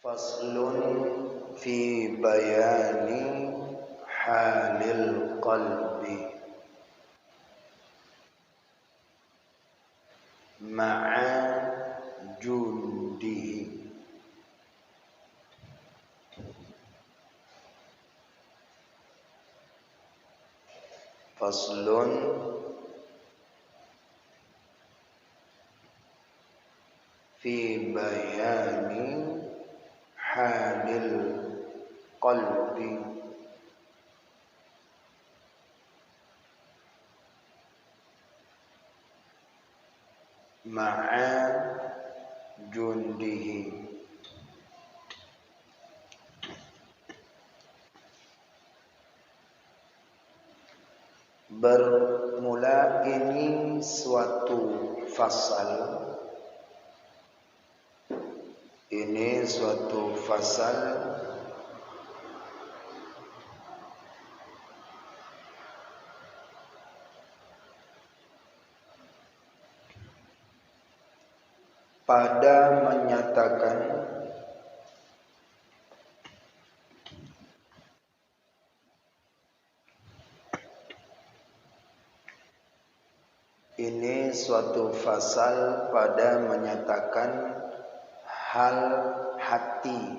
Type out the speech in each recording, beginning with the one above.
Faslun fi bayani halil qalbi ma'a jundihi. Faslun fi bayani halil qalbi ma'a jundihi. Bermula ini suatu fasal. Ini suatu fasal pada menyatakan ini suatu fasal pada menyatakan hal hati.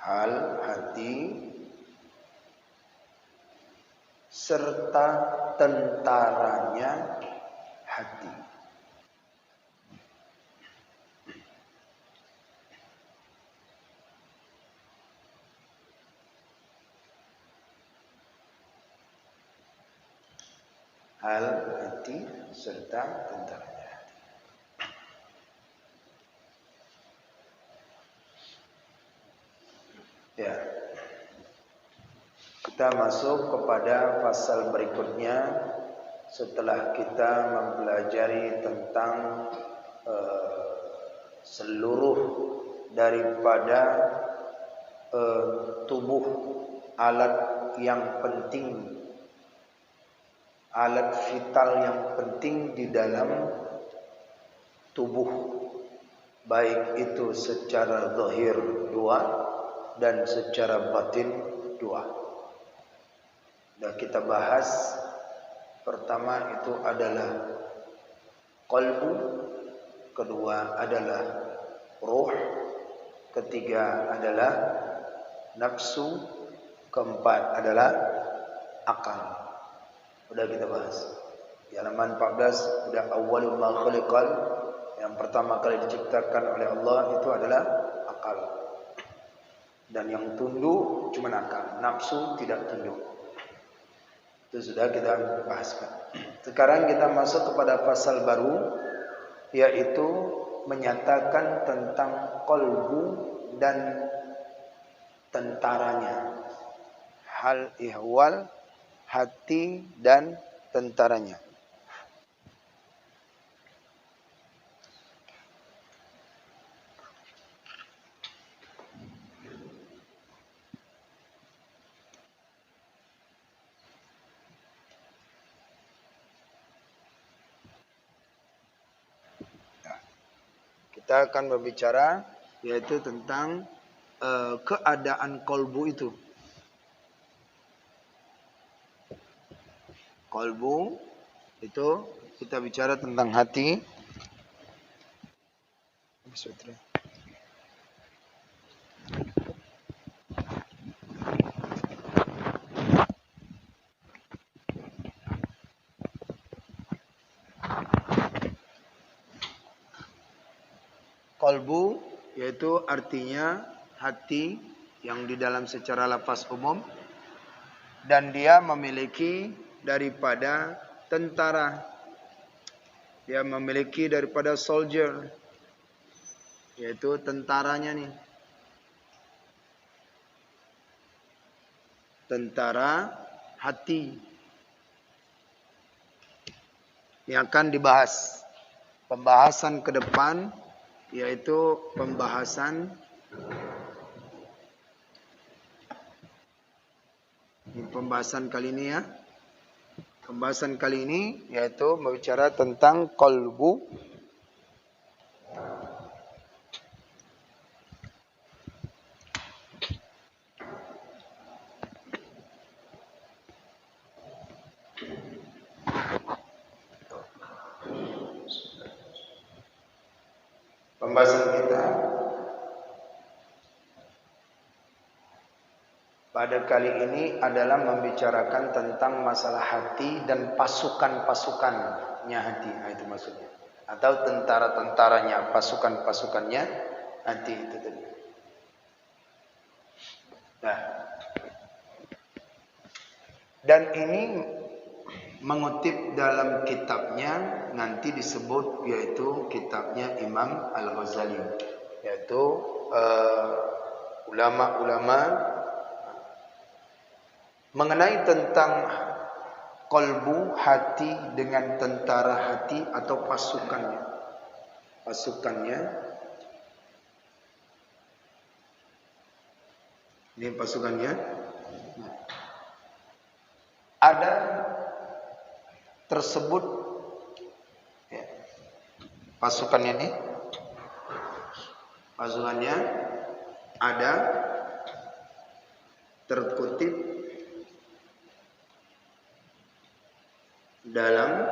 Hal hati serta tentaranya hati. Hal hati serta tentaranya hati. Ya. Kita masuk kepada pasal berikutnya setelah kita mempelajari tentang seluruh daripada tubuh alat yang penting, alat vital yang penting di dalam tubuh, baik itu secara zahir dua dan secara batin dua. Dan kita bahas pertama itu adalah qalbu, kedua adalah ruh, ketiga adalah nafsu, keempat adalah akal. Sudah kita bahas. Di halaman 14 sudah awwalul ma khuliqal, yang pertama kali diciptakan oleh Allah itu adalah akal. Dan yang tunduk cuma akal, nafsu tidak tunduk. Itu sudah kita bahaskan. Sekarang kita masuk kepada pasal baru, yaitu menyatakan tentang qalbu dan tentaranya. Hal ihwal hati dan tentaranya. Kita akan berbicara yaitu tentang keadaan qalbu itu. Qalbu itu kita bicara tentang hati. Qalbu yaitu artinya hati yang di dalam secara lafaz umum, dan dia memiliki daripada tentara, dia memiliki daripada soldier, yaitu tentaranya nih, tentara hati. Ini akan dibahas pembahasan ke depan, yaitu pembahasan kali ini ya, Pembahasan kali ini yaitu berbicara tentang qalbu. Pembahasan kita pada kali ini adalah membicarakan tentang masalah hati dan pasukan-pasukannya hati. Nah, itu maksudnya. Atau tentara-tentaranya, pasukan-pasukannya hati itu tadi. Nah, dan ini mengutip dalam kitabnya nanti disebut yaitu kitabnya Imam Al-Ghazali, yaitu ulama-ulama mengenai tentang qalbu hati dengan tentara hati atau pasukannya. Ini pasukannya. Ada tersebut ya, pasukannya ini. Pasukannya ada terkutip dalam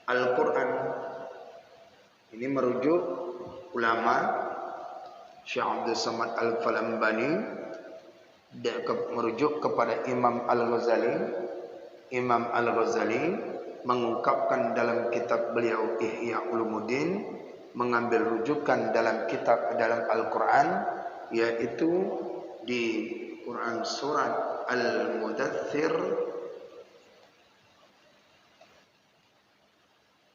Al-Quran. Ini merujuk ulama Syekh Abdul Samad Al-Falambani, merujuk kepada Imam Al-Ghazali. Imam Al-Ghazali mengungkapkan dalam kitab beliau Ihya Ulumuddin, mengambil rujukan dalam kitab dalam Al-Quran, yaitu di Quran surat Al-Mudaththir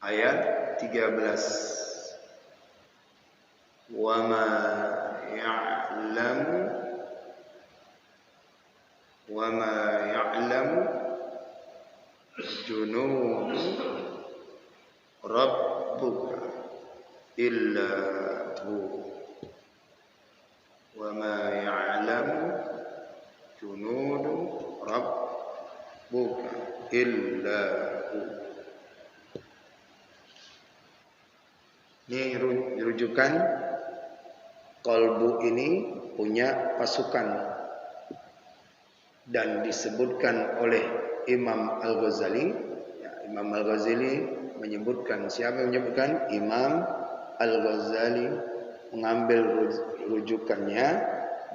ayat 13. Wa ma ya'lamu junud rabbuka illa hu. Wa ma ya'lamu junud rabbuka illa hu. Ini rujukan qalbu ini punya pasukan dan disebutkan oleh Imam Al-Ghazali. Ya, Imam Al-Ghazali menyebutkan, siapa yang menyebutkan? Imam Al-Ghazali mengambil rujukannya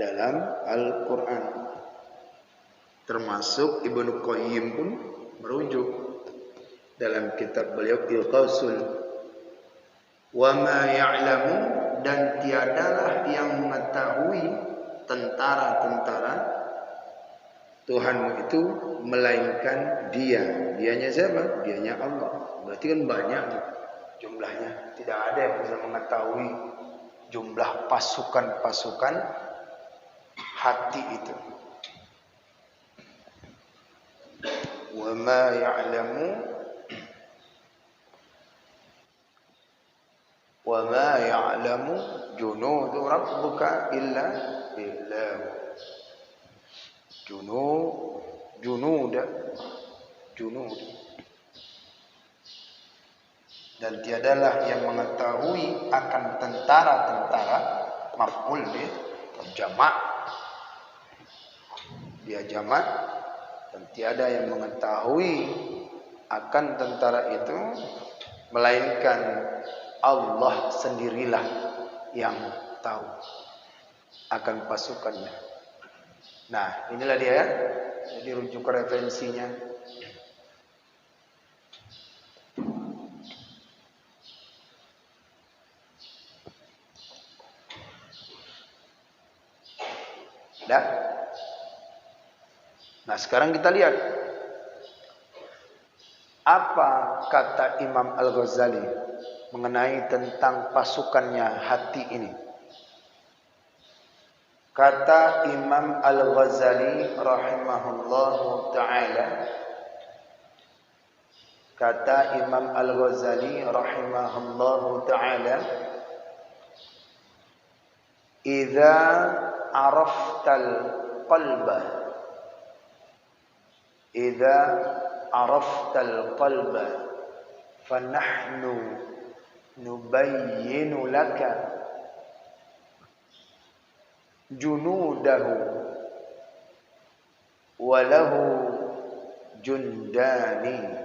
dalam Al-Quran. Termasuk Ibnu Qayyim pun merujuk dalam kitab beliau Iqasul. Wa ma ya'lamu, dan tiadalah yang mengetahui tentara-tentara Tuhanmu itu melainkan Dia. Dianya siapa? Dianya Allah. Berarti kan banyak jumlahnya. Tidak ada yang bisa mengetahui jumlah pasukan-pasukan hati itu. Wa ma ya'lamu junudu rabbuka illa billah. Junud. Dan tiadalah yang mengetahui akan tentara-tentara, maf'ul dia jamak. Dia jamak, dan tiada yang mengetahui akan tentara itu melainkan Allah sendirilah yang tahu akan pasukannya. Nah, inilah dia ya. Jadi rujuk referensinya. Dah. Nah, sekarang kita lihat apa kata Imam Al-Ghazali mengenai tentang pasukannya hati ini. Kata Imam Al-Ghazali rahimahullahu ta'ala, kata Imam Al-Ghazali rahimahullahu ta'ala, idza araftal qalba, idza araftal qalba fanahnu nubayyinu laka junudahu wa lahu jundani.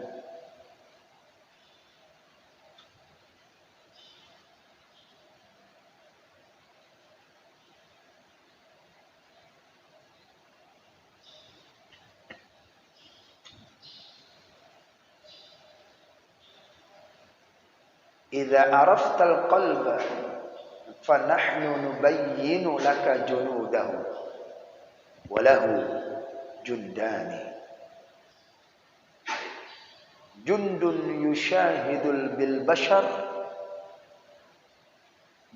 Idza araftal qalba fanahnu nubayyinu laka junudahu wa lahu jundani. Jundun yushahidul bil bashar,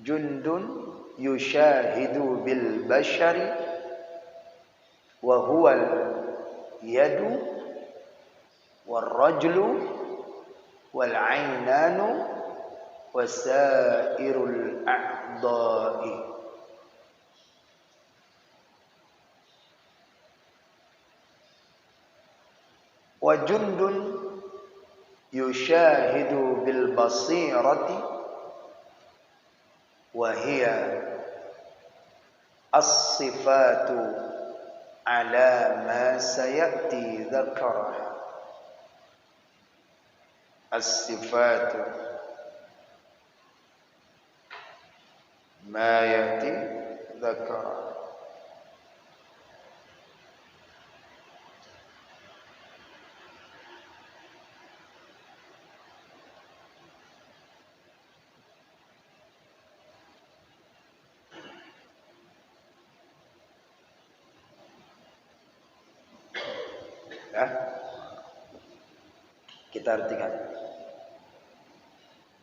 jundun yushahidu bil bashari wa huwa al yadu wal rajlu wal aynanu wasairul a'dha'i. Wa jundun yushahidu bil basirati wa hiya as-sifatu ala ma sayati dzakaraha. As-sifatu ma yati dzakara. Ya, kita artikan.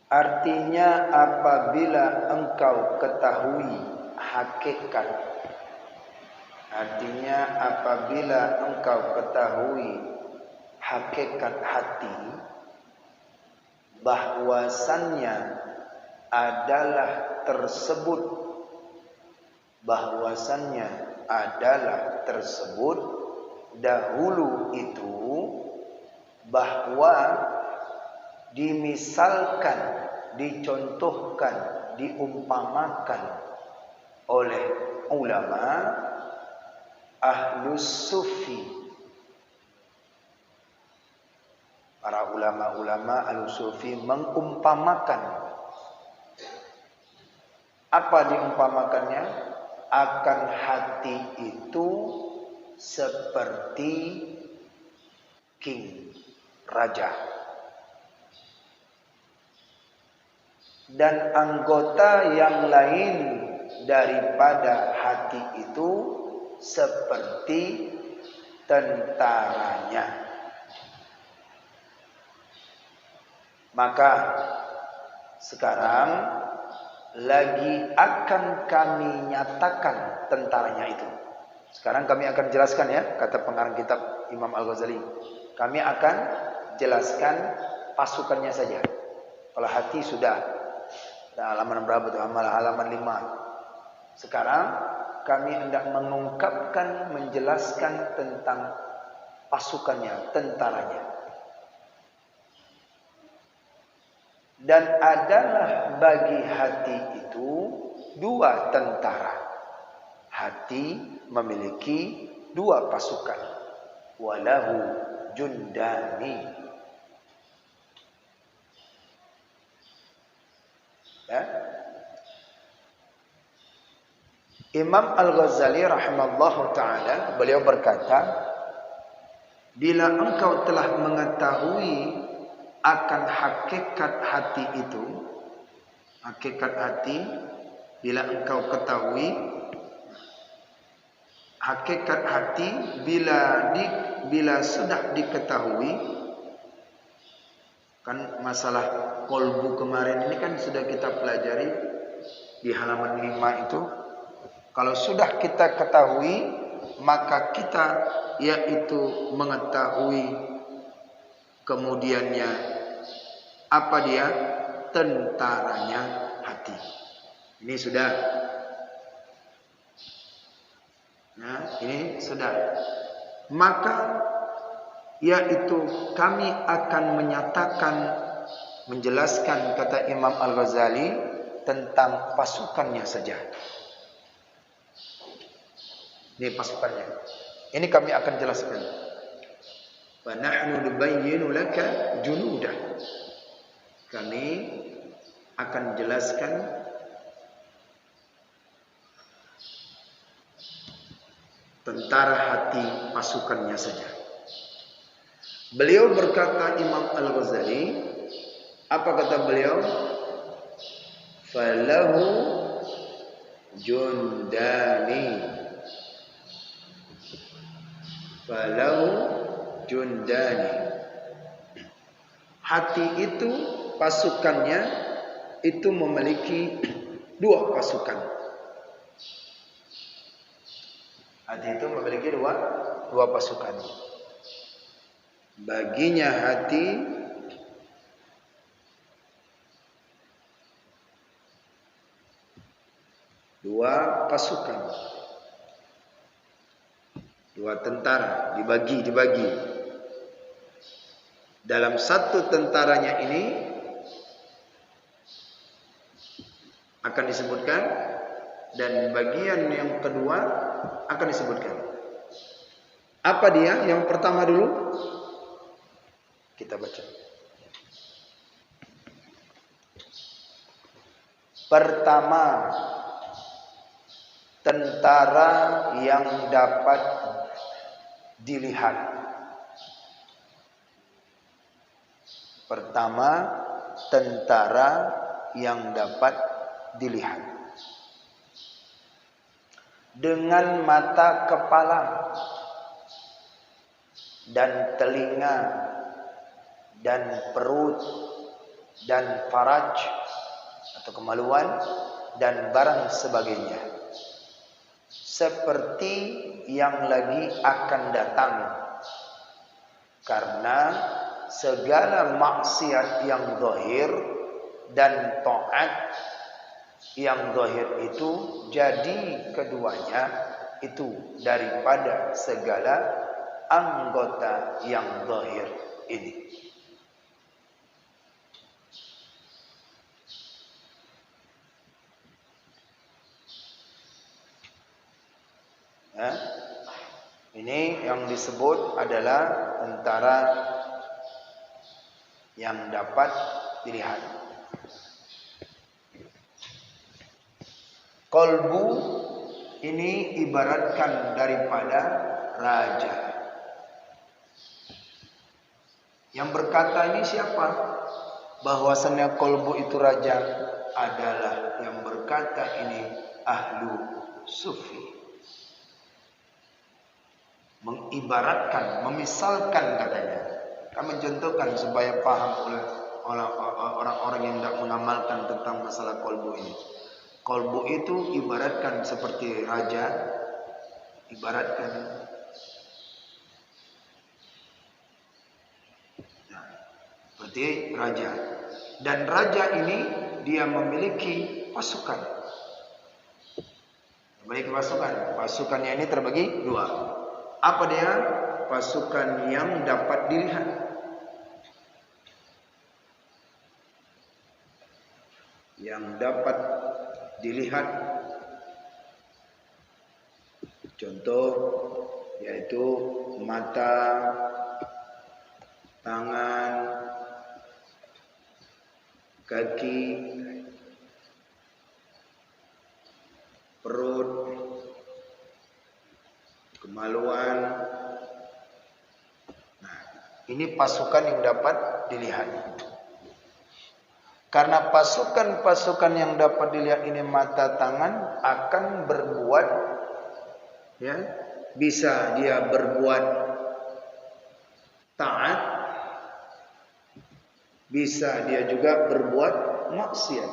Artinya apabila engkau ketahui hakikat, artinya apabila engkau ketahui hakikat hati, bahwasannya adalah tersebut, bahwasannya adalah tersebut dahulu itu, bahwa dimisalkan, dicontohkan, diumpamakan oleh ulama ahlus sufi. Para ulama-ulama ahlus sufi mengumpamakan. Apa diumpamakannya? Akan hati itu seperti king, raja. Dan anggota yang lain daripada hati itu seperti tentaranya. Maka sekarang lagi akan kami nyatakan tentaranya itu. Sekarang kami akan jelaskan, ya, kata pengarang kitab Imam Al-Ghazali. Kami akan jelaskan pasukannya saja. Kalau hati sudah. Halaman berapa itu? Halaman 5. Sekarang kami hendak mengungkapkan, menjelaskan tentang pasukannya, tentaranya. Dan adalah bagi hati itu dua tentara. Hati memiliki dua pasukan. Walahu jundani. Ya. Imam Al-Ghazali rahimallahu ta'ala, beliau berkata, bila engkau telah mengetahui akan hakikat hati itu, hakikat hati, bila engkau ketahui hakikat hati, bila sudah diketahui, kan masalah kolbu kemarin ini kan sudah kita pelajari di halaman 5 itu. Kalau sudah kita ketahui, maka kita yaitu mengetahui kemudiannya apa dia? Tentaranya hati. Ini sudah. Nah, ini sudah. Maka yaitu kami akan menyatakan, menjelaskan, kata Imam Al-Ghazali, tentang pasukannya saja. Ini pasukannya. Ini kami akan jelaskan. Wa nahnu nubayyinu laka junudah. Kami akan jelaskan tentara hati pasukannya saja. Beliau berkata, Imam Al-Ghazali, apa kata beliau? Falahu jundani. Falahu jundani. Hati itu, pasukannya itu memiliki dua pasukan. Hati itu memiliki dua pasukan. Baginya hati dua pasukan, dua tentara, dibagi. Dalam satu tentaranya ini akan disebutkan, dan bagian yang kedua akan disebutkan. Apa dia? Yang pertama dulu kita baca. Pertama, tentara yang dapat dilihat. Pertama, tentara yang dapat dilihat dengan mata kepala dan telinga dan perut dan faraj atau kemaluan dan barang sebagainya, seperti yang lagi akan datang, karena segala maksiat yang zahir dan taat yang zahir itu jadi keduanya itu daripada segala anggota yang zahir ini. Ini yang disebut adalah tentara yang dapat dilihat. Kolbu ini ibaratkan daripada raja. Yang berkata ini siapa? Bahwasannya kolbu itu raja adalah yang berkata ini ahlu sufi. Mengibaratkan, memisalkan katanya. Kami mencontohkan supaya paham oleh orang-orang yang tidak mengamalkan tentang masalah kolbu ini. Kolbu itu ibaratkan seperti raja, ibaratkan seperti raja. Dan raja ini dia memiliki pasukan. Memiliki pasukan. Pasukannya ini terbagi dua. Apa dia? Pasukan yang dapat dilihat. Yang dapat dilihat. Contoh yaitu mata, tangan, kaki, perut, kemaluan. Nah, ini pasukan yang dapat dilihat. Karena pasukan-pasukan yang dapat dilihat ini mata, tangan akan berbuat, ya, bisa dia berbuat taat, bisa dia juga berbuat maksiat.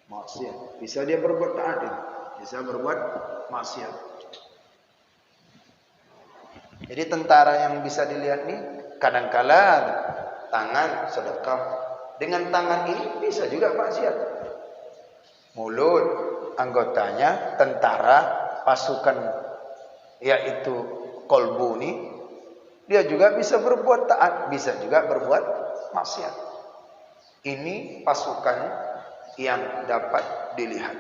Maksiat, bisa dia berbuat taat, bisa berbuat maksiat. Jadi tentara yang bisa dilihat nih kadangkala tangan sedekah, dengan tangan ini bisa juga maksiat. Mulut anggotanya tentara pasukan yaitu kolbu ini, dia juga bisa berbuat taat, bisa juga berbuat maksiat. Ini pasukan yang dapat dilihat.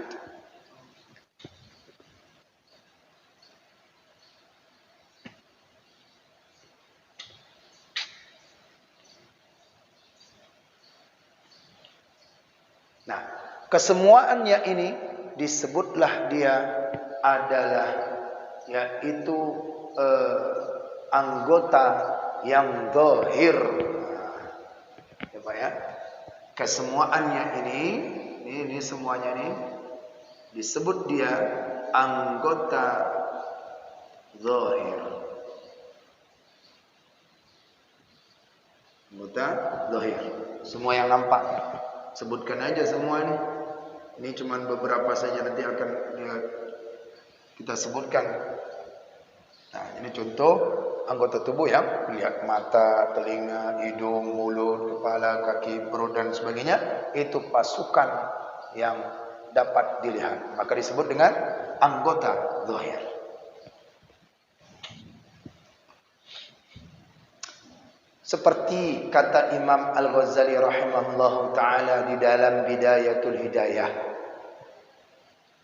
Nah, kesemuaannya ini disebutlah dia adalah yaitu anggota yang zahir. Coba ya. Kesemuaannya ini semuanya ini disebut dia anggota zahir. Anggota zahir. Semua yang nampak. Sebutkan aja semua ini. Ini cuma beberapa saja, nanti akan kita sebutkan. Nah, ini contoh anggota tubuh yang lihat: mata, telinga, hidung, mulut, kepala, kaki, perut dan sebagainya. Itu pasukan yang dapat dilihat. Maka disebut dengan anggota zahir. Seperti kata Imam Al-Ghazali rahimahullah ta'ala di dalam Bidayatul Hidayah.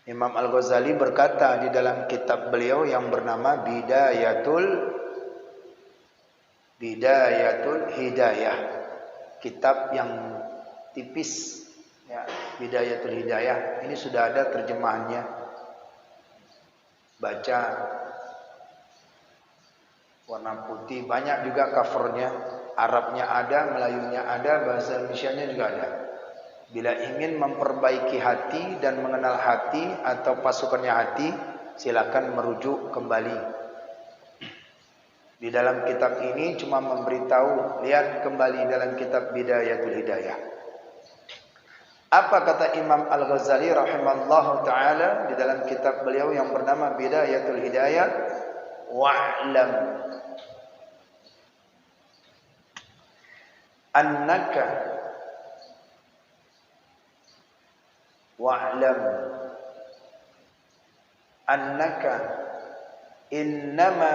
Imam Al-Ghazali berkata di dalam kitab beliau yang bernama Bidayatul Hidayah. Kitab yang tipis, ya, Bidayatul Hidayah. Ini sudah ada terjemahannya. Baca, warna putih, banyak juga covernya. Arabnya ada, Melayunya ada, bahasa Indonesianya juga ada. Bila ingin memperbaiki hati dan mengenal hati atau pasukannya hati, silakan merujuk kembali. Di dalam kitab ini cuma memberitahu, lihat kembali dalam kitab Bidayatul Hidayah. Apa kata Imam Al-Ghazali rahimahullah ta'ala di dalam kitab beliau yang bernama Bidayatul Hidayah? Wa'lam annaka innama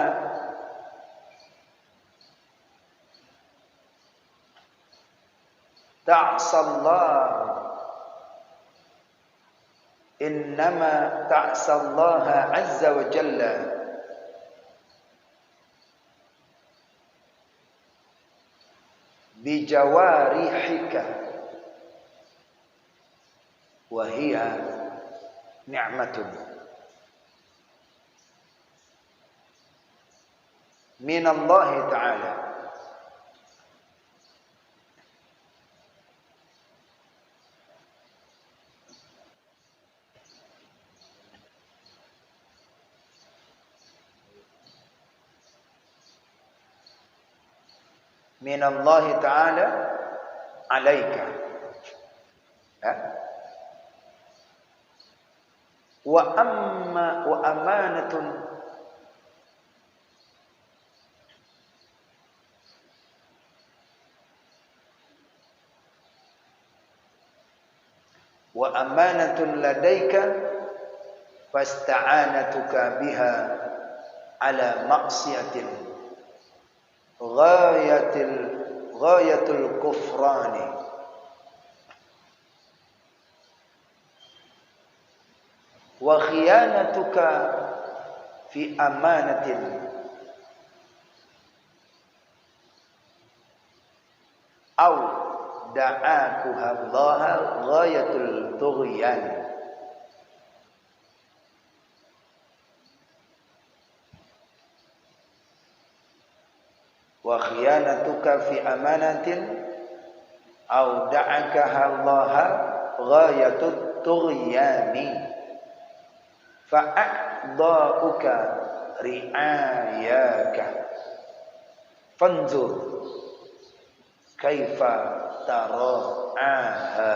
ta'sallaha azza wa jalla bijawarihika wa hiya ni'matun min Allah ta'ala. Min Allah ta'ala alaika, ya? Wa amanatun ladaika fasta'anatuka biha ala ma'siyatin ghayatul kufrani wa khiyanatuka fi amanatin au da'akuha Allah ghayatul tughyan. Wa khiyanatuka fi amanatin au da'akaha Allah ghayatut tughyani fa'adha'uka ri'ayaka fanzur kaifa tara'aha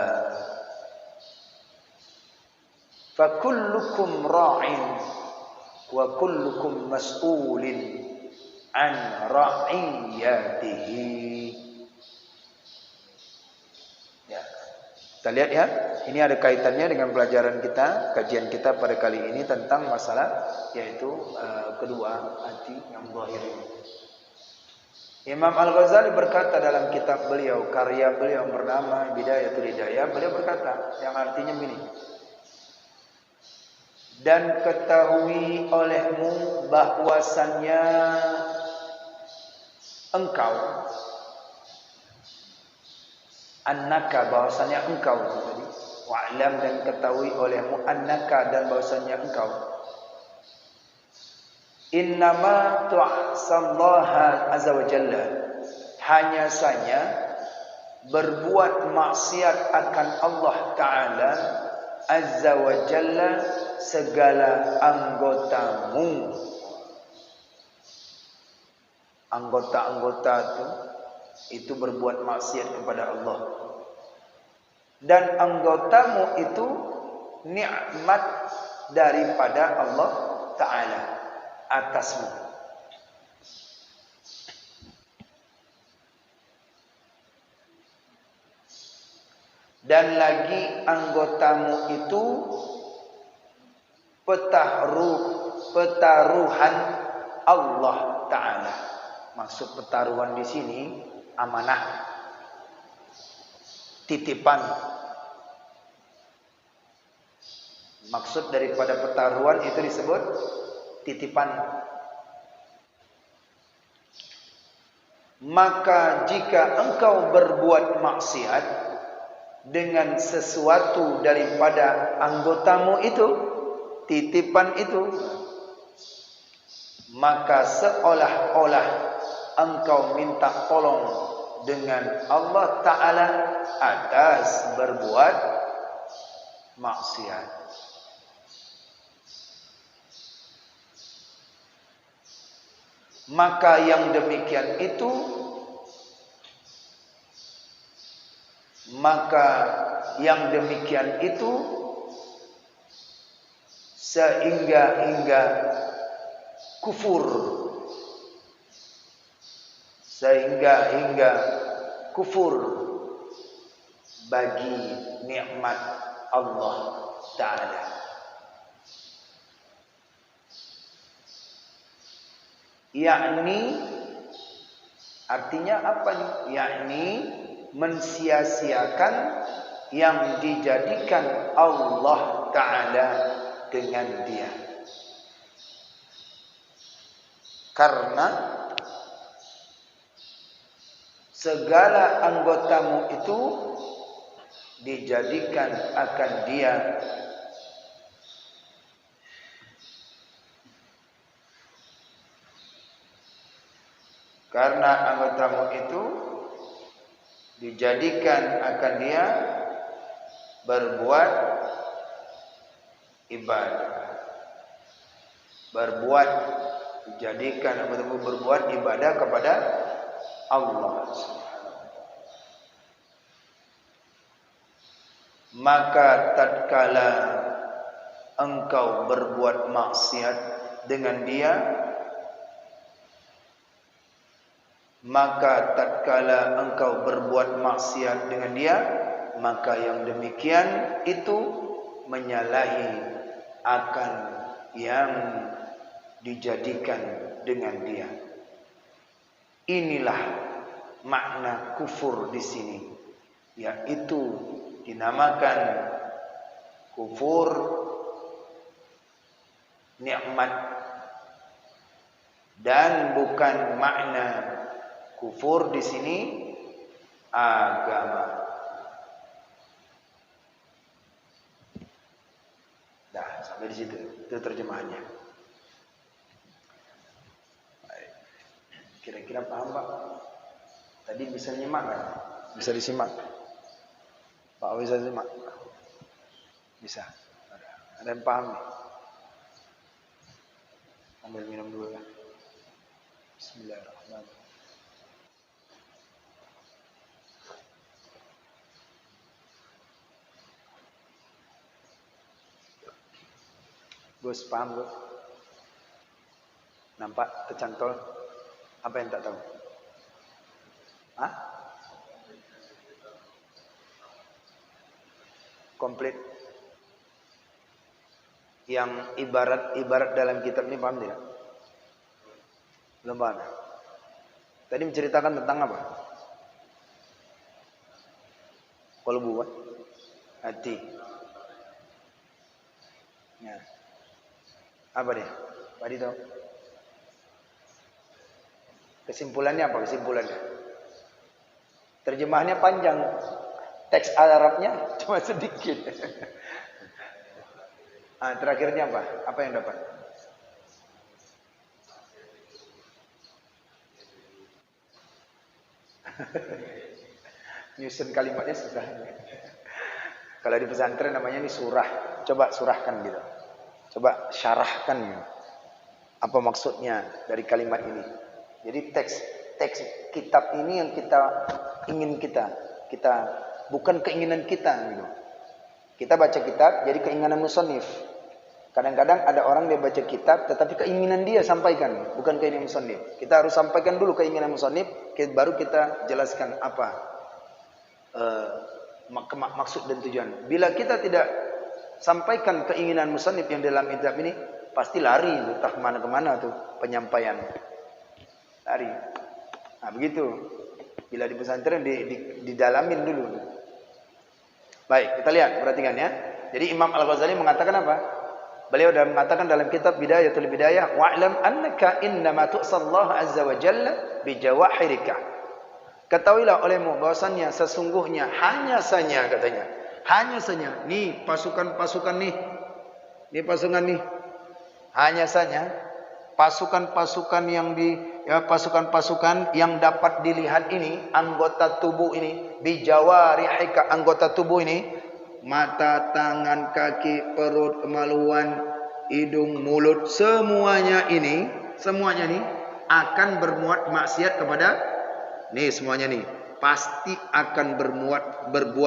fa kullukum ra'in wa kullukum mas'ulin an ra'iyatihi. Ya. Kita lihat ya, ini ada kaitannya dengan pelajaran kita, kajian kita pada kali ini tentang masalah yaitu kedua hati yang zahir ini. Imam Al-Ghazali berkata dalam kitab beliau, karya beliau yang bernama Bidayatul Hidayah, beliau berkata yang artinya begini. Dan ketahui olehmu bahwasannya engkau, annaka bahwasannya engkau tadi, wa'lam dan ketahui olehmu annaka dan bahwasannya engkau, innama tu'asallaha azza wa jalla, hanya saja berbuat maksiat akan Allah Ta'ala azza wa jalla segala anggotamu. Anggota-anggota itu berbuat maksiat kepada Allah. Dan anggotamu itu nikmat daripada Allah Ta'ala atasmu. Dan lagi anggotamu itu petaruhan Allah Ta'ala. Maksud pertaruhan di sini amanah, titipan. Maksud daripada pertaruhan itu disebut titipan. Maka jika engkau berbuat maksiat dengan sesuatu daripada anggotamu itu, titipan itu, maka seolah-olah engkau minta tolong dengan Allah Ta'ala atas berbuat maksiat. Maka yang demikian itu, sehingga kufur bagi nikmat Allah Ta'ala. Yakni artinya apa nih? Yakni mensia-siakan yang dijadikan Allah Ta'ala dengan dia. Karena segala anggotamu itu dijadikan akan dia. Karena anggotamu itu dijadikan akan dia berbuat ibadah. Dijadikan anggotamu berbuat ibadah kepada Allah. Maka tatkala engkau berbuat maksiat dengan dia, maka yang demikian itu menyalahi akan yang dijadikan dengan dia. Inilah makna kufur di sini, yaitu dinamakan kufur nikmat, dan bukan makna kufur di sini agama. Dah, sampai di situ. Itu terjemahannya. Kira-kira paham, Pak? Tadi bisa nyimak kan? Bisa disimak. Pak bisa simak? Bisa. Ada yang paham nih? Ambil minum dulu ya. Bismillahirrahmanirrahim. Gus, paham Gus? Nampak tercantol? Apa yang tak tahu? Hah? komplit. Yang ibarat dalam kitab ini paham tidak? Belum paham. Tadi menceritakan tentang apa? Qalbu, hati. Ya. Apa dia? Pak Dito? Kesimpulannya apa? Kesimpulannya? Terjemahannya panjang. Teks Arabnya cuma sedikit. Terakhirnya apa? Apa yang dapat? Nyusun kalimatnya susah. Kalau di pesantren namanya ini surah. Coba surahkan gitu. Coba syarahkan gitu. Apa maksudnya dari kalimat ini? Jadi teks kitab ini yang kita bukan keinginan kita gitu. Kita baca kitab jadi keinginan musannif. Kadang-kadang ada orang dia baca kitab tetapi keinginan dia sampaikan, bukan keinginan musannif. Kita harus sampaikan dulu keinginan musannif, baru kita jelaskan apa maksud dan tujuan. Bila kita tidak sampaikan keinginan musannif yang dalam kitab ini, pasti lari entah kemana-kemana tuh penyampaian. Lari. Nah begitu. Bila di pesantren didalamin dulu. Baik, kita lihat, perhatikan ya. Jadi Imam Al-Ghazali mengatakan apa? Beliau dah mengatakan dalam kitab Bidayatul Bidayah, wa'lam annaka innama tu'sallahu azza wa jalla bi jawahirika. Ketahuilah olehmu bahwasannya sesungguhnya hanya saja katanya. Hanya saja nih pasukan-pasukan nih. Ini pasukan nih. Hanya saja pasukan-pasukan yang dapat dilihat ini, anggota tubuh ini, bijawarihika, anggota tubuh ini, mata, tangan, kaki, perut, kemaluan, hidung, mulut, semuanya ini akan berbuat maksiat kepada nih semuanya nih, pasti akan berbuat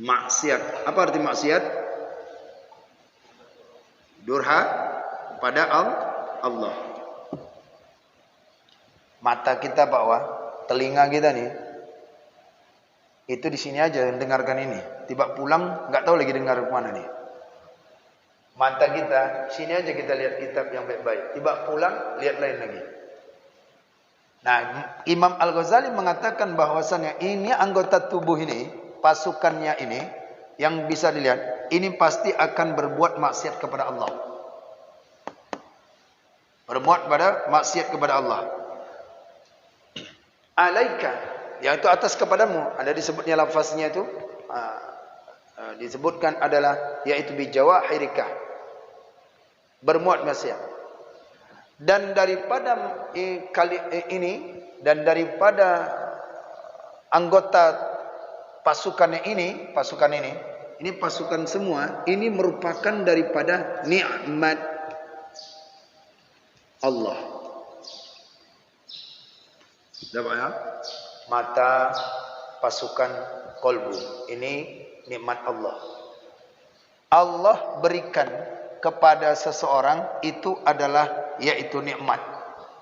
maksiat. Apa arti maksiat? Durha kepada Allah. Mata kita bawah, telinga kita nih, itu di sini aja dengarkan ini. Tiba pulang nggak tahu lagi dengar kemana nih. Mata kita sini aja kita lihat kitab yang baik-baik. Tiba pulang lihat lain lagi. Nah, Imam Al-Ghazali mengatakan bahwasannya ini anggota tubuh ini, pasukannya ini yang bisa dilihat, ini pasti akan berbuat maksiat kepada Allah. Berbuat pada maksiat kepada Allah. Alaika, yaitu atas kepadamu. Ada disebutnya lafaznya itu disebutkan adalah yaitu bijawahirika, berbuat maksiat. Dan daripada ini dan daripada anggota pasukan ini pasukan semua, ini merupakan daripada nikmat Allah. Dapat ya? Mata, pasukan, kolbu. Ini nikmat Allah. Allah berikan kepada seseorang itu adalah yaitu nikmat.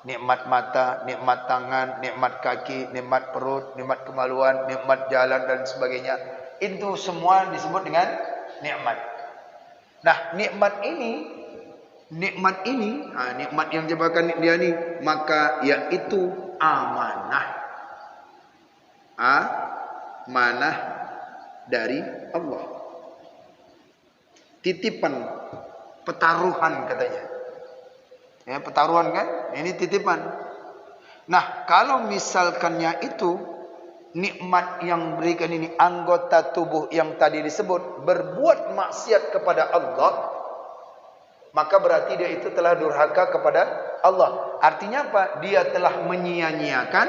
Nikmat mata, nikmat tangan, nikmat kaki, nikmat perut, nikmat kemaluan, nikmat jalan dan sebagainya. Itu semua disebut dengan nikmat. Nah, nikmat ini, nikmat yang jebakan dia ni, maka yaitu amanah. Amanah dari Allah. Titipan, petaruhan katanya. Ya, petaruhan kan? Ini titipan. Nah, kalau misalkannya itu nikmat yang berikan ini anggota tubuh yang tadi disebut berbuat maksiat kepada Allah, maka berarti dia itu telah durhaka kepada Allah. Artinya apa? Dia telah menyia-nyiakan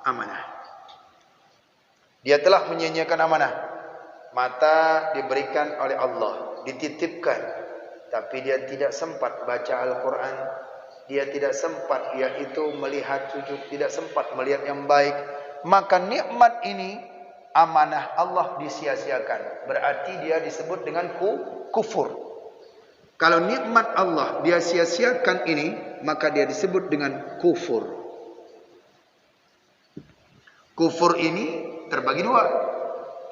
amanah. Dia telah menyia-nyiakan amanah. Mata diberikan oleh Allah, dititipkan, tapi dia tidak sempat baca Al-Quran. Dia tidak sempat yaitu melihat sujud, tidak sempat melihat yang baik. Maka nikmat ini, amanah Allah disia-siakan. Berarti dia disebut dengan kufur. Kalau nikmat Allah dia sia-siakan ini, maka dia disebut dengan kufur. Kufur ini terbagi dua.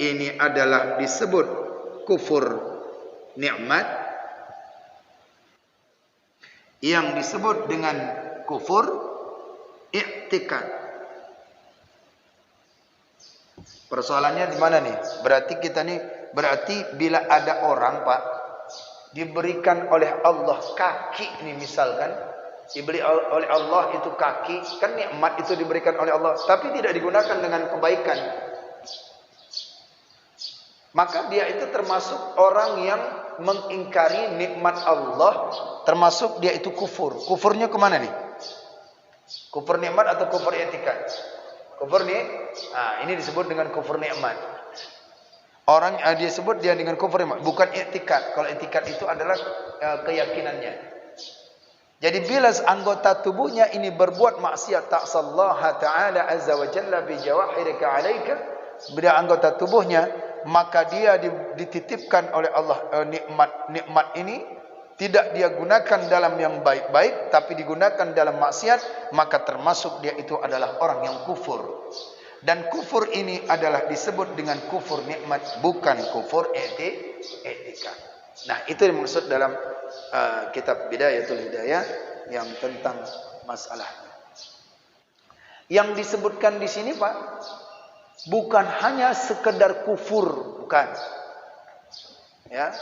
Ini adalah disebut kufur nikmat, yang disebut dengan kufur i'tikad. Persoalannya di mana nih? Berarti bila ada orang, Pak, diberikan oleh Allah kaki nih misalkan, diberi oleh Allah itu kaki, kan nikmat itu diberikan oleh Allah, tapi tidak digunakan dengan kebaikan, maka dia itu termasuk orang yang mengingkari nikmat Allah, termasuk dia itu kufur. Kufurnya kemana nih? Kufur nikmat atau kufur i'tikad? Kufur nih, ini disebut dengan kufur nikmat. Orang dia sebut dia dengan kufur nikmat, bukan i'tikad. Kalau i'tikad itu adalah keyakinannya. Jadi bila anggota tubuhnya ini berbuat maksiat, ta'sallaha ta'ala azza wa jalla bi jawahirika 'alaika, bila anggota tubuhnya, maka dia dititipkan oleh Allah nikmat ini, tidak dia gunakan dalam yang baik-baik, tapi digunakan dalam maksiat, maka termasuk dia itu adalah orang yang kufur. Dan kufur ini adalah disebut dengan kufur nikmat, bukan kufur i'tikad. Nah, itu yang dimaksud dalam kitab Bidayatul Hidayah yang tentang masalahnya. Yang disebutkan di sini, Pak, bukan hanya sekedar kufur, bukan. Ya.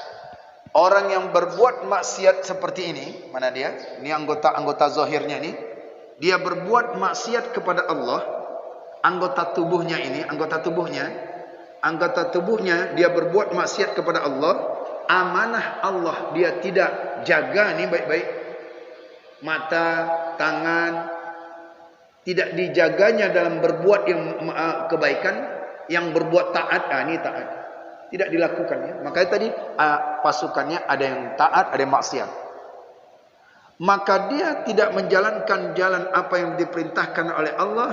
Orang yang berbuat maksiat seperti ini, mana dia? Ini anggota zahirnya ini. Dia berbuat maksiat kepada Allah, anggota tubuhnya dia berbuat maksiat kepada Allah, amanah Allah dia tidak jaga nih baik-baik. Mata, tangan tidak dijaganya dalam berbuat yang kebaikan, yang berbuat taat, ini taat. Tidak dilakukan ya. Makanya tadi pasukannya ada yang taat, ada yang maksiat. Maka dia tidak menjalankan jalan apa yang diperintahkan oleh Allah,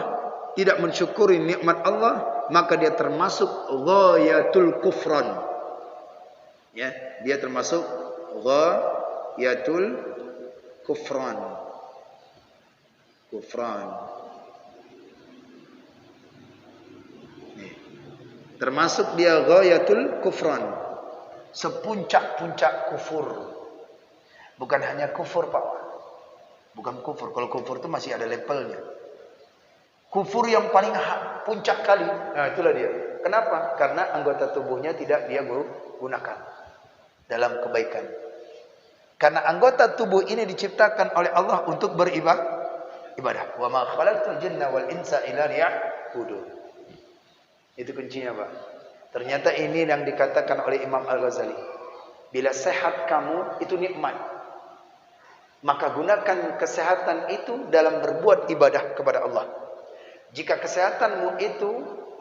tidak mensyukuri nikmat Allah, maka dia termasuk ghayatul kufran. Ya, dia termasuk ghayatul kufran. Termasuk dia ghayatul kufran, sepuncak-puncak kufur. Bukan hanya kufur, Pak. Bukan kufur. Kalau kufur itu masih ada levelnya. Kufur yang paling puncak kali, nah itulah dia. Kenapa? Karena anggota tubuhnya tidak dia gunakan dalam kebaikan. Karena anggota tubuh ini diciptakan oleh Allah untuk beribadah. Wa ma khalaqtul jinna wal insa illa liya'budun. Itu kuncinya, Pak. Ternyata ini yang dikatakan oleh Imam Al-Ghazali. Bila sehat kamu, itu nikmat. Maka gunakan kesehatan itu dalam berbuat ibadah kepada Allah. Jika kesehatanmu itu,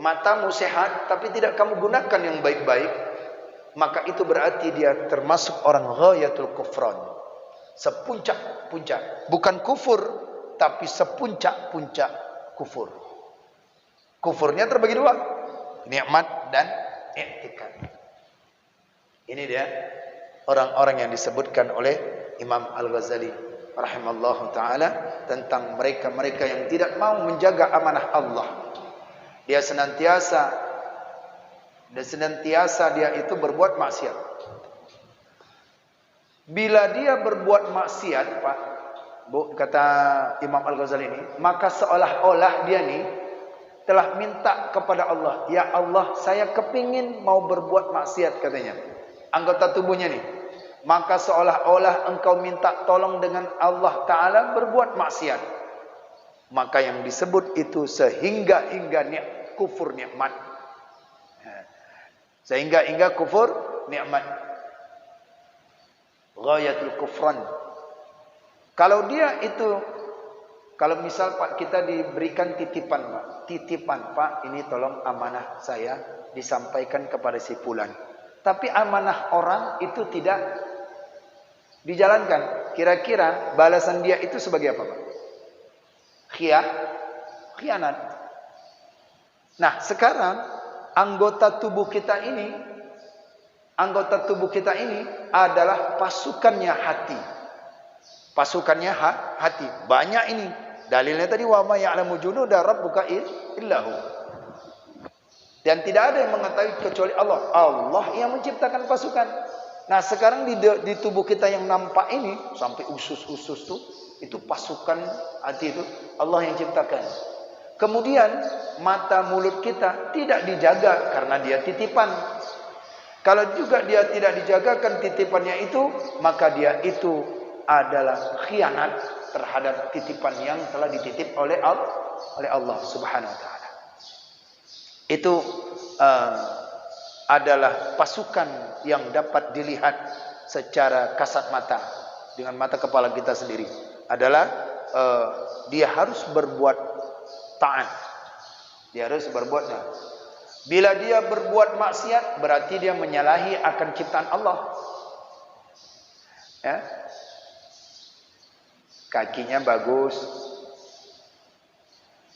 matamu sehat, tapi tidak kamu gunakan yang baik-baik, maka itu berarti dia termasuk orang ghayatul kufran. Sepuncak-puncak. Bukan kufur, tapi sepuncak-puncak kufur. Kufurnya terbagi dua. Nikmat dan i'tikad. Ini dia orang-orang yang disebutkan oleh Imam Al-Ghazali rahimallahu taala tentang mereka-mereka yang tidak mau menjaga amanah Allah. Dia senantiasa dia itu berbuat maksiat. Bila dia berbuat maksiat, Pak, kata Imam Al-Ghazali ini, maka seolah-olah dia nih telah minta kepada Allah, ya Allah, saya kepingin mau berbuat maksiat, katanya. Anggota tubuhnya nih. Maka seolah-olah engkau minta tolong dengan Allah Ta'ala berbuat maksiat. Maka yang disebut itu sehingga-hingga kufur nikmat. Sehingga-hingga kufur nikmat. Ghayatul kufran. Kalau dia itu, kalau misal Pak kita diberikan titipan, Pak, ini tolong amanah saya disampaikan kepada si fulan. Tapi amanah orang itu tidak dijalankan. Kira-kira balasan dia itu sebagai apa, Pak? Khianat. Nah, sekarang anggota tubuh kita ini adalah pasukannya hati. Pasukannya hati. Banyak ini. Dalilnya tadi wa ma ya'lamu junuda rabbuka illahu. Dan tidak ada yang mengetahui kecuali Allah. Allah yang menciptakan pasukan. Nah, sekarang di tubuh kita yang nampak ini sampai usus-usus tuh itu pasukan hati itu Allah yang ciptakan. Kemudian mata mulut kita tidak dijaga karena dia titipan. Kalau juga dia tidak dijagakan titipannya itu, maka dia itu adalah khianat terhadap titipan yang telah dititip oleh Allah Subhanahu wa taala. Itu adalah pasukan yang dapat dilihat secara kasat mata dengan mata kepala kita sendiri. Adalah dia harus berbuat taat. Dia harus berbuat taat. Bila dia berbuat maksiat, berarti dia menyalahi akan ciptaan Allah. Ya. Kakinya bagus,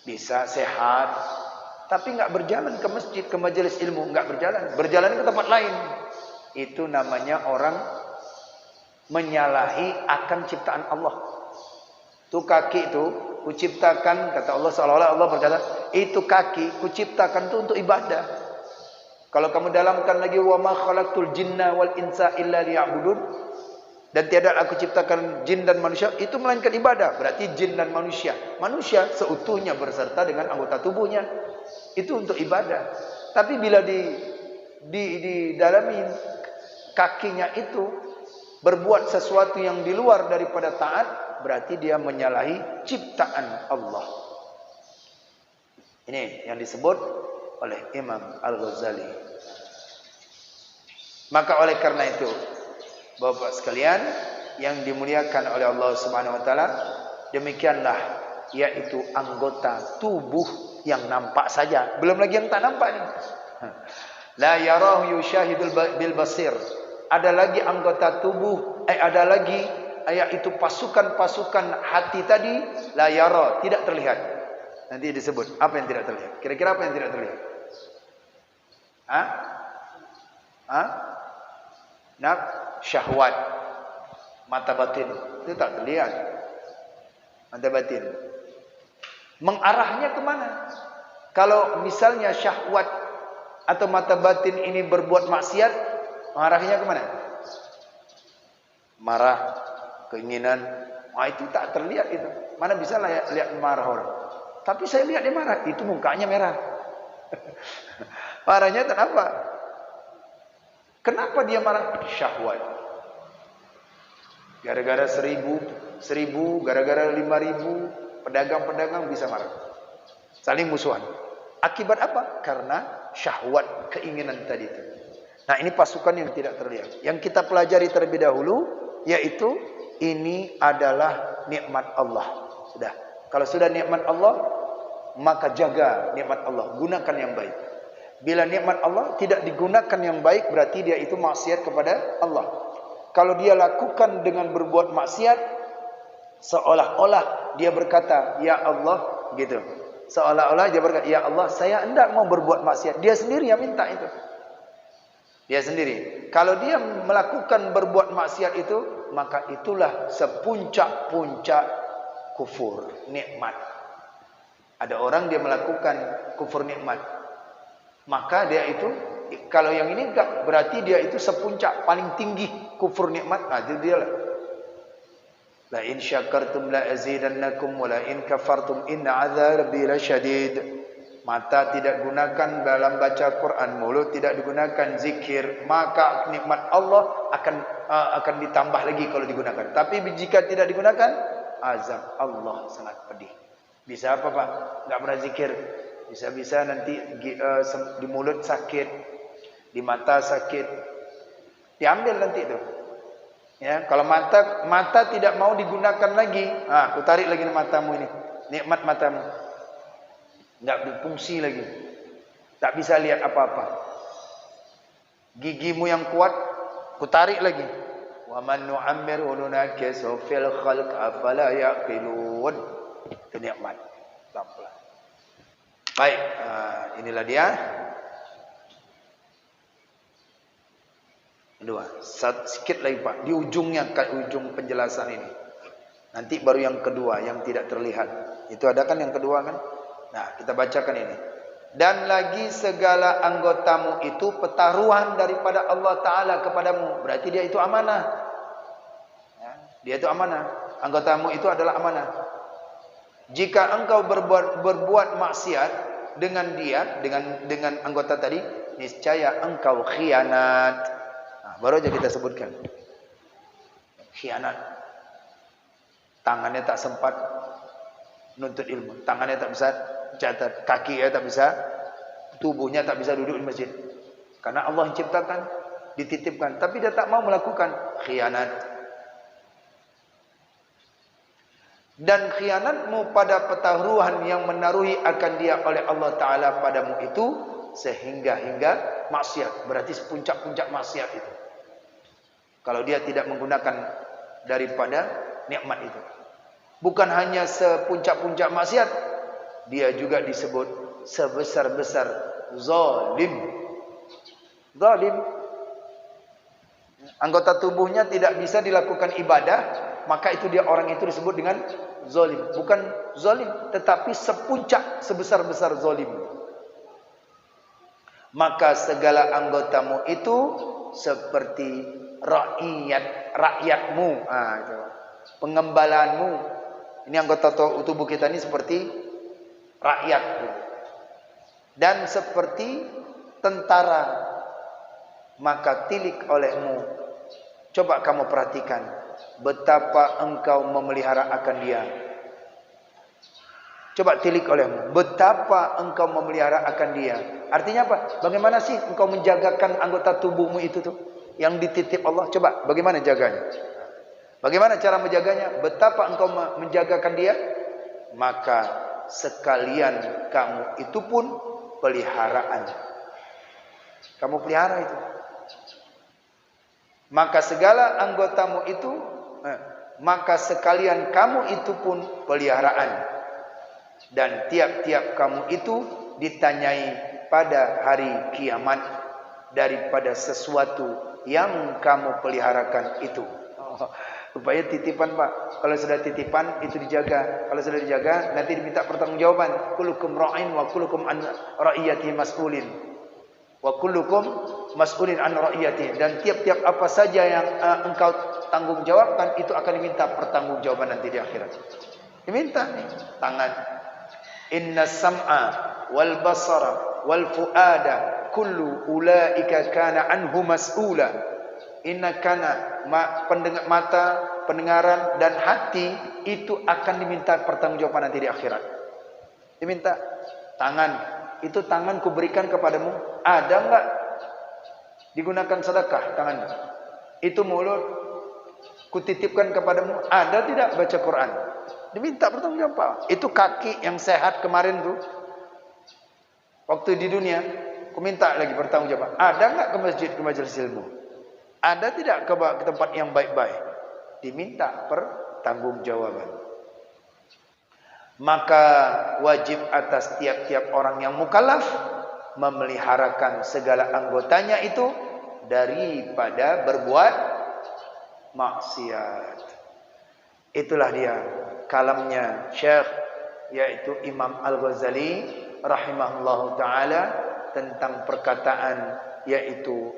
bisa sehat, tapi nggak berjalan ke masjid, ke majelis ilmu, nggak berjalan ke tempat lain. Itu namanya orang menyalahi akan ciptaan Allah. Itu kaki itu kuciptakan, kata Allah, seolah-olah Allah berkata, itu kaki kuciptakan itu untuk ibadah. Kalau kamu dalamkan lagi wa ma khalaqtul jinna wal insa illa liya'budun, dan tiada aku ciptakan jin dan manusia itu melainkan ibadah. Berarti jin dan manusia seutuhnya berserta dengan anggota tubuhnya itu untuk ibadah. Tapi bila di dalami kakinya itu berbuat sesuatu yang di luar daripada taat, berarti dia menyalahi ciptaan Allah. Ini yang disebut oleh Imam Al-Ghazali. Maka oleh karena itu, Bapak sekalian yang dimuliakan oleh Allah Subhanahu wa taala, demikianlah yaitu anggota tubuh yang nampak saja, belum lagi yang tak nampak ni. La yarahu yushahidul bil basir. Ada lagi anggota tubuh, ada lagi yaitu pasukan-pasukan hati tadi, la yara, tidak terlihat. Nanti disebut apa yang tidak terlihat. Kira-kira apa yang tidak terlihat? Nak syahwat, mata batin itu tak terlihat. Mata batin mengarahnya kemana? Kalau misalnya syahwat atau mata batin ini berbuat maksiat, mengarahnya kemana? Marah, keinginan, itu tak terlihat itu. Mana bisa lihat marah orang? Tapi saya lihat dia marah, itu mukanya merah. Marahnya kenapa? Kenapa dia marah? Syahwat. Gara-gara 1000, gara-gara 5000, pedagang-pedagang bisa marah. Saling musuhan. Akibat apa? Karena syahwat, keinginan tadi itu. Nah, ini pasukan yang tidak terlihat. Yang kita pelajari terlebih dahulu, yaitu ini adalah nikmat Allah. Sudah. Kalau sudah nikmat Allah, maka jaga nikmat Allah. Gunakan yang baik. Bila nikmat Allah tidak digunakan yang baik, berarti dia itu maksiat kepada Allah. Kalau dia lakukan dengan berbuat maksiat, seolah-olah dia berkata, ya Allah, gitu. Seolah-olah dia berkata, ya Allah, saya hendak mau berbuat maksiat. Dia sendiri yang minta itu. Dia sendiri. Kalau dia melakukan berbuat maksiat itu, maka itulah sepuncak-puncak kufur nikmat. Ada orang dia melakukan kufur nikmat, maka dia itu, kalau yang ini enggak, berarti dia itu sepuncak paling tinggi kufur nikmat. Itu dia lah. La in syakartum la azidannakum wa la in kafartum inna adzabi lasyadid. Mata tidak gunakan dalam baca Quran, mulut tidak digunakan zikir, maka nikmat Allah akan ditambah lagi kalau digunakan. Tapi jika tidak digunakan, azab Allah sangat pedih. Bisa apa Pak? Enggak pernah zikir. Bisa-bisa nanti di mulut sakit, di mata sakit, diambil nanti itu. Ya, kalau mata tidak mau digunakan lagi, aku tarik lagi matamu ini, nikmat matamu, nggak berfungsi lagi, tak bisa lihat apa-apa. Gigimu yang kuat, aku tarik lagi. Wa man nu'ammir wa nunakkisu fil khalq afala yaqilun. Itu nikmat. Pelan-pelan. Baik, inilah dia. Kedua, sedikit lagi Pak, di ujungnya, ke ujung penjelasan ini. Nanti baru yang kedua yang tidak terlihat. Itu ada kan yang kedua kan? Nah, kita bacakan ini. Dan lagi segala anggotamu itu pertaruhan daripada Allah Ta'ala kepadamu. Berarti dia itu amanah. Ya, dia itu amanah. Anggotamu itu adalah amanah. Jika engkau berbuat maksiat dengan dia, dengan anggota tadi, niscaya engkau khianat. Nah, baru aja kita sebutkan. Khianat. Tangannya tak sempat nuntut ilmu. Tangannya tak bisa catat, kakinya tak bisa, tubuhnya tak bisa duduk di masjid. Karena Allah yang ciptakan, dititipkan, tapi dia tak mau melakukan. Khianat. Dan khianatmu pada pertaruhan yang menaruhi akan dia oleh Allah Ta'ala padamu itu, sehingga maksiat. Berarti sepuncak-puncak maksiat itu. Kalau dia tidak menggunakan daripada nikmat itu. Bukan hanya sepuncak-puncak maksiat, dia juga disebut sebesar-besar zalim. Zalim. Anggota tubuhnya tidak bisa dilakukan ibadah, maka itu dia orang itu disebut dengan zalim. Bukan zalim, tetapi sepuncak sebesar-besar zalim. Maka segala anggotamu itu seperti rakyatmu. Pengembalanmu. Ini anggota tubuh kita ini seperti rakyat. Dan seperti tentara. Maka tilik olehmu. Coba kamu perhatikan betapa engkau memelihara akan dia. Coba tilik olehmu, betapa engkau memelihara akan dia. Artinya apa? Bagaimana sih engkau menjagakan anggota tubuhmu itu tuh yang dititip Allah? Coba bagaimana jaganya? Bagaimana cara menjaganya? Betapa engkau menjagakan dia? Maka sekalian kamu itu pun peliharaan. Kamu pelihara itu. Maka segala anggotamu itu, maka sekalian kamu itu pun peliharaan. Dan tiap-tiap kamu itu ditanyai pada hari kiamat daripada sesuatu yang kamu peliharakan itu. Supaya titipan Pak. Kalau sudah titipan itu dijaga. Kalau sudah dijaga nanti diminta pertanggungjawaban. Kullukum ra'in wa kullukum an ra'iyati mas'ulin. Wa kullukum mas'ulin an ra'iyati. Dan tiap-tiap apa saja yang engkau tanggung jawabkan itu akan diminta pertanggungjawaban nanti di akhirat. Diminta nih tangan. Inna sam'a wal basara wal fuada kullu ulaika kana anhu mas'ula. Inna kana mata, pendengaran dan hati itu akan diminta pertanggungjawaban nanti di akhirat. Diminta tangan, itu tangan kuberikan kepadamu, ada enggak digunakan sedekah tanganmu? Itu mulut kutitipkan kepadamu, ada tidak baca Quran? Diminta pertanggungjawaban. Itu kaki yang sehat kemarin tuh, waktu di dunia, ku minta lagi pertanggungjawaban. Ada enggak ke masjid, ke majelis ilmu? Ada tidak ke tempat yang baik-baik? Diminta pertanggungjawaban. Maka wajib atas tiap-tiap orang yang mukallaf memeliharakan segala anggotanya itu daripada berbuat maksiat. Itulah dia kalamnya Syekh, yaitu Imam Al-Ghazali rahimahullahu ta'ala tentang perkataan yaitu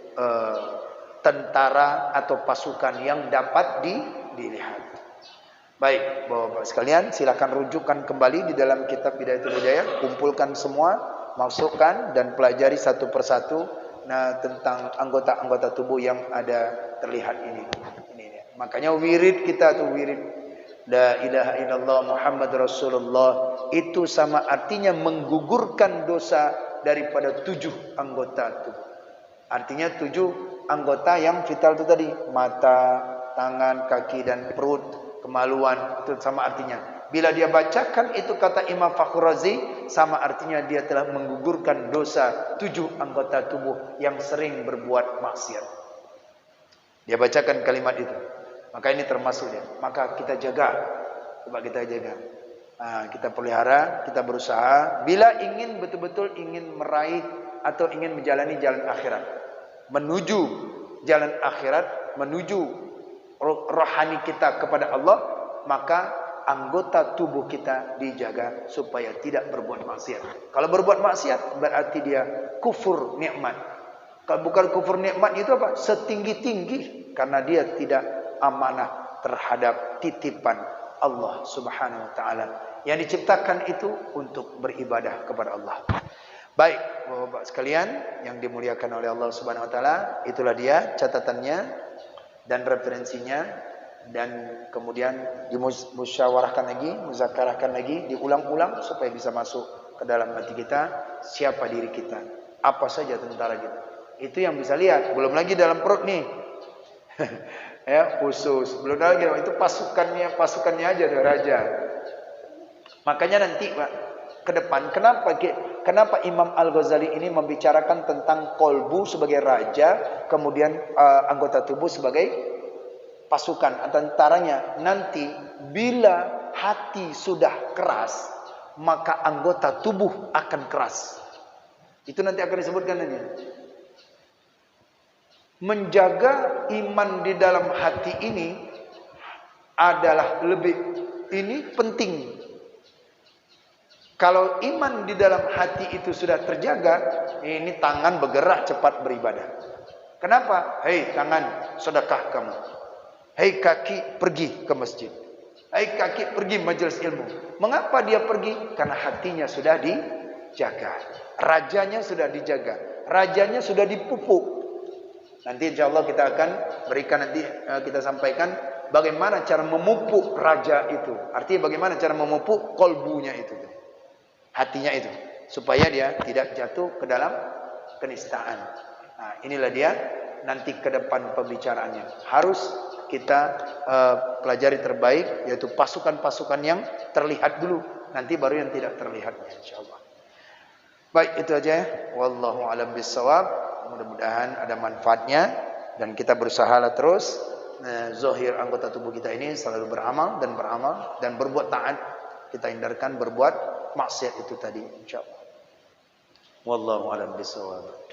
tentara atau pasukan yang dapat dilihat. Baik, Bapak-bapak sekalian, silakan rujukan kembali di dalam kitab Bidayatul Hidayah, kumpulkan semua, masukkan dan pelajari satu persatu tentang anggota-anggota tubuh yang ada terlihat ini. Makanya wirid kita tuh wirid La ilaha illallah Muhammad Rasulullah itu sama artinya menggugurkan dosa daripada 7 anggota tubuh. Artinya 7 anggota yang vital itu tadi, mata, tangan, kaki dan perut, kemaluan, itu sama artinya. Bila dia bacakan itu kata Imam Fakhr Razi, sama artinya dia telah menggugurkan dosa 7 anggota tubuh yang sering berbuat maksiat. Dia bacakan kalimat itu. Maka ini termasuk dia. Maka kita jaga. Coba kita jaga. Kita pelihara, kita berusaha. Bila ingin betul-betul ingin meraih atau ingin menjalani jalan akhirat. Menuju jalan akhirat, menuju rohani kita kepada Allah, maka anggota tubuh kita dijaga supaya tidak berbuat maksiat. Kalau berbuat maksiat berarti dia kufur nikmat. Kalau bukan kufur nikmat itu apa? Setinggi-tinggi karena dia tidak amanah terhadap titipan Allah Subhanahu wa taala. Yang diciptakan itu untuk beribadah kepada Allah. Baik, Bapak-bapak sekalian yang dimuliakan oleh Allah Subhanahu wa taala, itulah dia catatannya dan referensinya, dan kemudian dimusyawarahkan lagi, muzakarahkan lagi, diulang-ulang supaya bisa masuk ke dalam hati kita, siapa diri kita, apa saja tentara kita. Itu yang bisa lihat, belum lagi dalam perut nih. Ya, khusus, belum lagi itu pasukannya aja ada raja. Makanya nanti Pak, ke depan kenapa Imam Al-Ghazali ini membicarakan tentang kolbu sebagai raja, kemudian anggota tubuh sebagai pasukan tentaranya. Nanti bila hati sudah keras, maka anggota tubuh akan keras. Itu nanti akan disebutkan nanti. Menjaga iman di dalam hati ini adalah ini penting. Kalau iman di dalam hati itu sudah terjaga, ini tangan bergerak cepat beribadah. Kenapa? Hei tangan, sedekah kamu. Hei kaki, pergi ke masjid. Hei kaki, pergi majelis ilmu. Mengapa dia pergi? Karena hatinya sudah dijaga. Rajanya sudah dijaga. Rajanya sudah dipupuk. Nanti insya Allah kita akan berikan, nanti kita sampaikan bagaimana cara memupuk raja itu. Artinya bagaimana cara memupuk kolbunya itu. Hatinya itu. Supaya dia tidak jatuh ke dalam kenistaan. Nah, inilah dia nanti ke depan pembicaraannya. Harus kita pelajari terbaik, yaitu pasukan-pasukan yang terlihat dulu. Nanti baru yang tidak terlihatnya insya Allah. Baik, itu aja ya. Wallahu a'lam bishawab. Mudah-mudahan ada manfaatnya dan kita berusahalah terus zahir anggota tubuh kita ini selalu beramal dan berbuat taat. Kita hindarkan berbuat maksiat itu tadi insyaallah. Wallahu a'lam bishawab.